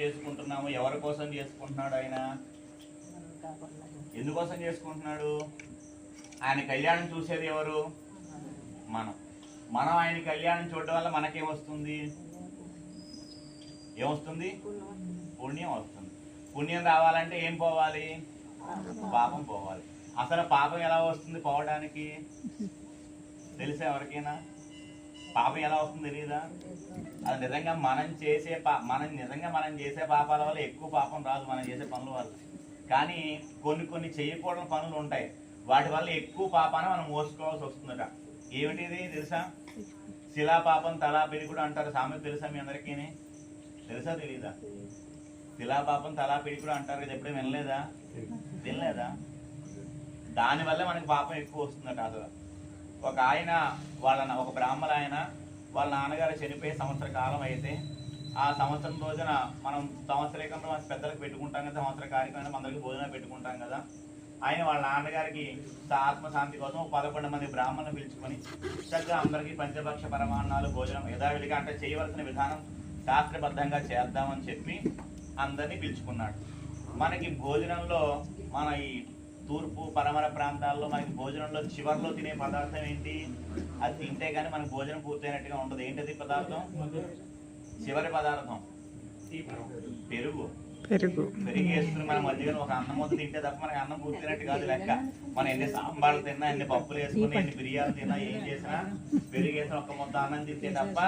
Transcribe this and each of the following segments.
చేసుకుంటున్నాము. ఎవరి కోసం చేసుకుంటున్నాడు ఆయన? ఎందుకోసం చేసుకుంటున్నాడు? ఆయన కళ్యాణం చూసేది ఎవరు? మనం ఆయన కళ్యాణం చూడడం వల్ల మనకేమొస్తుంది? ఏమొస్తుంది? పుణ్యం వస్తుంది. పుణ్యం రావాలంటే ఏం పోవాలి? పాపం పోవాలి. అసలు పాపం ఎలా వస్తుంది పోవడానికి? తెలుసా ఎవరికైనా? పాపం ఎలా వస్తుంది తెలియదా? అది నిజంగా మనం చేసే పాపాల వల్ల ఎక్కువ పాపం రాదు, మనం చేసే పనుల వల్ల. కానీ కొన్ని చేయకూడని పనులు ఉంటాయి, వాటి వల్ల ఎక్కువ పాపాన్ని మనం మోసుకోవాల్సి వస్తుందట. ఏమిటిది తెలుసా? శిలా పాపం తలా పిడికుడు అంటారు. సామెత తెలుసా మీ అందరికీ? తెలుసా తెలీదా? శిలా పాపం తలా పిడికుడు అంటారు కదా, ఎప్పుడూ వినలేదా? దానివల్ల మనకి పాపం ఎక్కువ వస్తుందట. అసలు ఒక బ్రాహ్మణ ఆయన వాళ్ళ నాన్నగారు చనిపోయే సంవత్సర కాలం అయితే ఆ సంవత్సరం రోజున మనం సంవత్సరీకంలో మన పెద్దలకు పెట్టుకుంటాం కదా, సంవత్సర కార్యక్రమం అందరికి భోజనం పెట్టుకుంటాం కదా. ఆయన వాళ్ళ నాన్నగారికి ఆత్మశాంతి కోసం 11 మంది బ్రాహ్మణులు పిలుచుకొని చక్కగా అందరికీ పంచభక్ష పరమాన్నాలు భోజనం యథావిధిగా అంటే చేయవలసిన విధానం శాస్త్రబద్ధంగా చేద్దామని చెప్పి అందరినీ పిలుచుకున్నాడు. మనకి భోజనంలో మన ఈ తూర్పు పరమర ప్రాంతాల్లో మనకి భోజనంలో చివరిలో తినే పదార్థం ఏంటి? అది తింటే కానీ మనకు భోజనం పూర్తయినట్టుగా ఉండదు. ఏంటది పదార్థం? చివరి పదార్థం పెరుగు వేసుకుని మనం మధ్యలో ఒక అన్నం మొత్తం తింటే తప్ప మనకి అన్నం పూర్తయినట్టు కాదు లెక్క. మనం ఎన్ని సాంబార్లు తిన్నా, ఎన్ని పప్పులు వేసుకుని, ఎన్ని బిర్యానీ తిన్నా, ఏం చేసినా పెరుగు వేసిన ఒక ముద్ద అన్నం తింటే తప్ప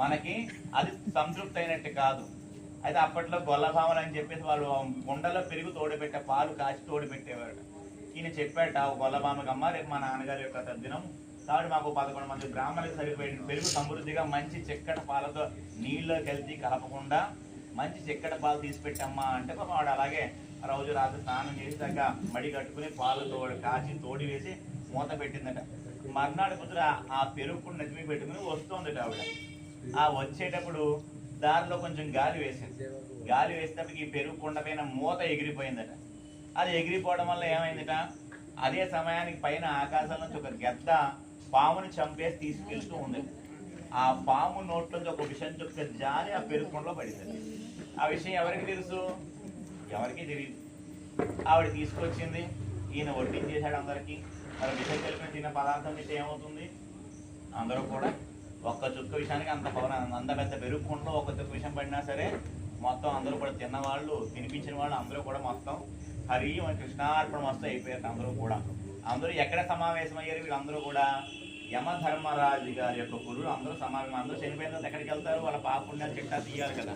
మనకి అది సంతృప్తి అయినట్టు కాదు. అయితే అప్పట్లో గొల్లభామలు అని చెప్పేసి వాళ్ళు కుండలో పెరుగు తోడుపెట్టే, పాలు కాచి తోడుపెట్టేవారు. ఈయన చెప్పాట గొల్లభామకి, అమ్మ రేపు మా నాన్నగారి యొక్క తద్దినం కాబట్టి మాకు 11 మంది బ్రాహ్మణులకు సరిపోయిన పెరుగు సమృద్ధిగా మంచి చిక్కటి పాలతో నీళ్ళు కలిపి కలపకుండా మంచి చిక్కటి పాలు తీసిపెట్టమ్మా అంటే వాడు అలాగే రోజు రాత్రి స్నానం చేసి దగ్గర మడి కట్టుకుని పాలు కాచి తోడి వేసి మూత పెట్టిందట. మర్నాడు కుదురు ఆ పెరుగు నెత్తిమీ పెట్టుకుని వస్తుందట ఆవిడ. ఆ వచ్చేటప్పుడు దారిలో కొంచెం గాలి వేసింది. గాలి వేసేటప్పటికి ఈ పెరుగు కుండ పైన మూత ఎగిరిపోయిందట. అది ఎగిరిపోవడం వల్ల ఏమైందట, అదే సమయానికి పైన ఆకాశం నుంచి ఒక గద్ద పాముని చంపేసి తీసుకెళ్తూ ఉంది. ఆ పాము నోట్లోంచి ఒక విషయం చుక్క జారి ఆ పెరుగు కుండలో పడింది. ఆ విషయం ఎవరికి తెలుసు? ఎవరికి తెలియదు. ఆవిడ తీసుకొచ్చింది, ఈయన వడ్డించేశాడు అందరికీ. మరి విషయం కలిపిన తిన్న పదార్థం తింటే ఏమవుతుంది? అందరూ కూడా ఒక్క చుక్క విషయానికి అంత పెద్ద పెరుగు కుండలో ఒక్క చుక్క విషయం పడినా సరే మొత్తం అందరూ కూడా తిన్నవాళ్ళు, తినిపించిన వాళ్ళు అందరూ కూడా మొత్తం హరి కృష్ణార్పణ వస్తూ అయిపోయారు. అందరూ ఎక్కడ సమావేశం అయ్యారు? వీళ్ళందరూ కూడా యమధర్మరాజు గారి యొక్క గురువు అందరూ సమావేశం. అందరూ చనిపోయిన తర్వాత ఎక్కడికి వెళ్తారు? వాళ్ళ పాప పుణ్యాలు చిట్టా తీయాలి కదా.